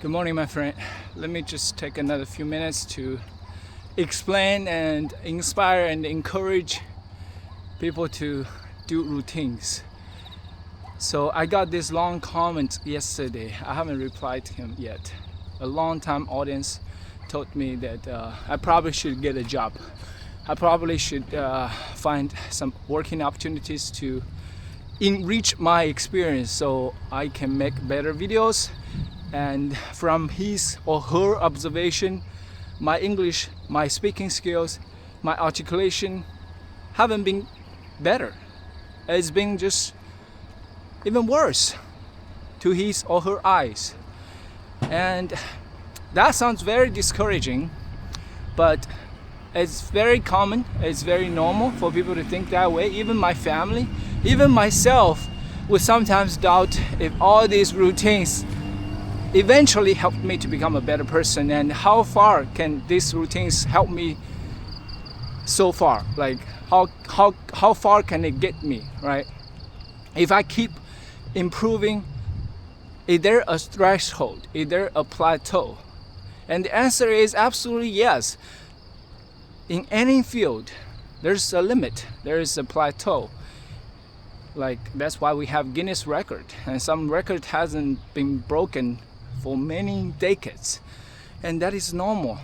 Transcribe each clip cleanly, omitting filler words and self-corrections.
Good morning, my friend. Let me just take another few minutes to explain and inspire and encourage people to do routines. So I got this long comment yesterday. I haven't replied to him yet. A long-time audience told me that I probably should get a job. I probably should find some working opportunities to enrich my experience so I can make better videos. And from his or her observation, my English, my speaking skills, my articulation haven't been better. It's been just even worse to his or her eyes. And that sounds very discouraging, but it's very common, it's very normal for people to think that way. Even my family, even myself would sometimes doubt if all these routines eventually helped me to become a better person, and how far can these routines help me so far? Like how far can it get me, right? If I keep improving, is there a threshold? Is there a plateau? And the answer is absolutely yes. In any field, there's a limit, there is a plateau. Like that's why we have Guinness record, and some record hasn't been broken for many decades, and that is normal.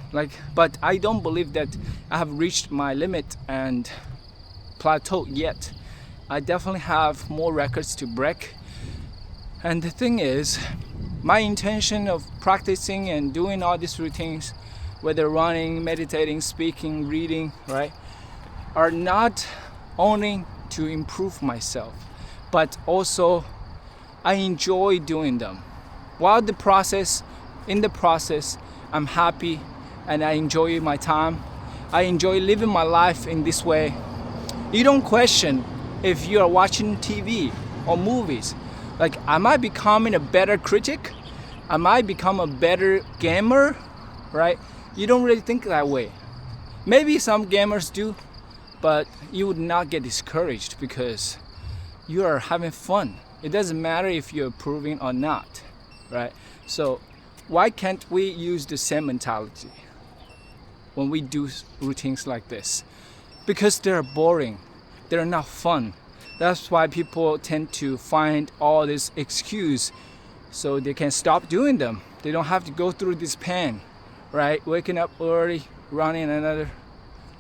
But I don't believe that I have reached my limit and plateau yet. I definitely have more records to break. And the thing is, my intention of practicing and doing all these routines, whether running, meditating, speaking, reading, right, are not only to improve myself, but also I enjoy doing them. While in the process, I'm happy and I enjoy my time. I enjoy living my life in this way. You don't question if you are watching TV or movies. Like, am I becoming a better critic? Am I become a better gamer? Right? You don't really think that way. Maybe some gamers do, but you would not get discouraged because you are having fun. It doesn't matter if you're improving or not, right? So why can't we use the same mentality when we do routines like this? Because they're boring, they're not fun. That's why people tend to find all this excuse so they can stop doing them. They don't have to go through this pain, right? Waking up early, running another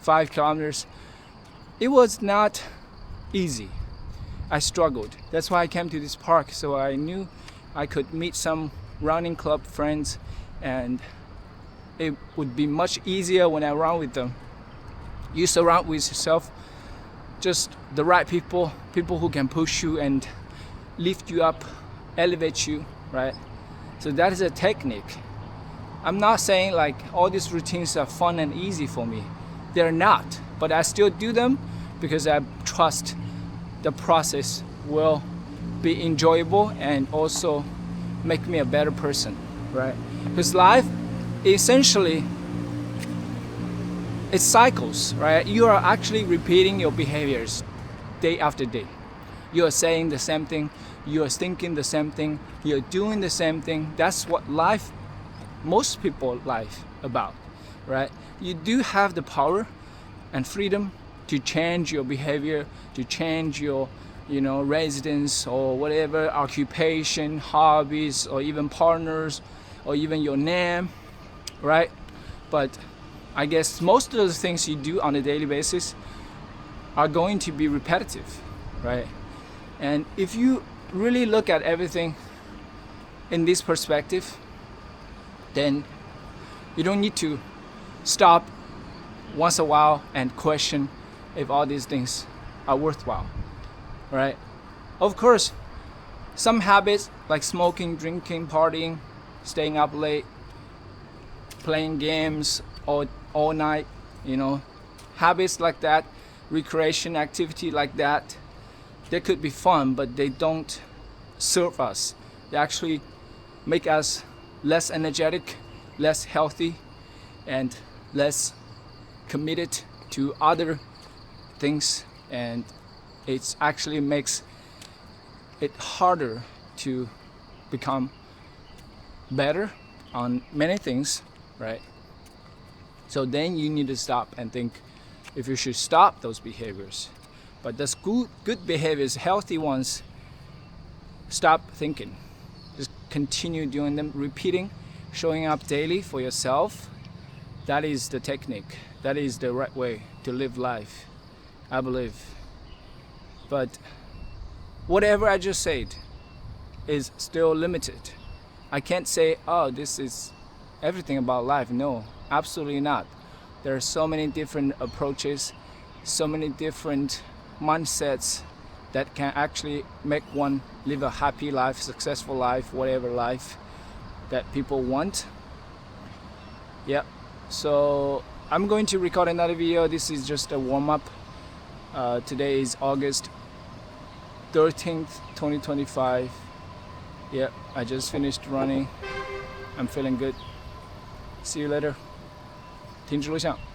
5 kilometers. It was not easy. I struggled. That's why I came to this park, so I knew I could meet some running club friends, and it would be much easier when I run with them. You surround with yourself just the right people who can push you and lift you up, elevate you, right? So that is a technique. I'm not saying like all these routines are fun and easy for me. They're not, but I still do them because I trust the process will be enjoyable and also make me a better person, right? Because life essentially, it cycles, right? You are actually repeating your behaviors day after day. You are saying the same thing, you are thinking the same thing, you're doing the same thing. That's what life, most people life about, right? You do have the power and freedom to change your behavior, to change your residence or whatever, occupation, hobbies, or even partners, or even your name, right? But I guess most of the things you do on a daily basis are going to be repetitive, right? And if you really look at everything in this perspective, then you don't need to stop once a while and question if all these things are worthwhile, right? Of course, some habits like smoking, drinking, partying, staying up late, playing games all night, habits like that, recreation activity like that, they could be fun, but they don't serve us. They actually make us less energetic, less healthy, and less committed to other things, and it actually makes it harder to become better on many things, right? So then you need to stop and think if you should stop those behaviors. But those good behaviors, healthy ones, stop thinking. Just continue doing them, repeating, showing up daily for yourself. That is the technique. That is the right way to live life, I believe. But whatever I just said is still limited. I can't say, oh, this is everything about life. No, absolutely not. There are so many different approaches, so many different mindsets that can actually make one live a happy life, successful life, whatever life that people want. Yeah, so I'm going to record another video. This is just a warm-up. Today is August 13th, 2025. Yeah, I just finished running. I'm feeling good. See you later. 停止录像。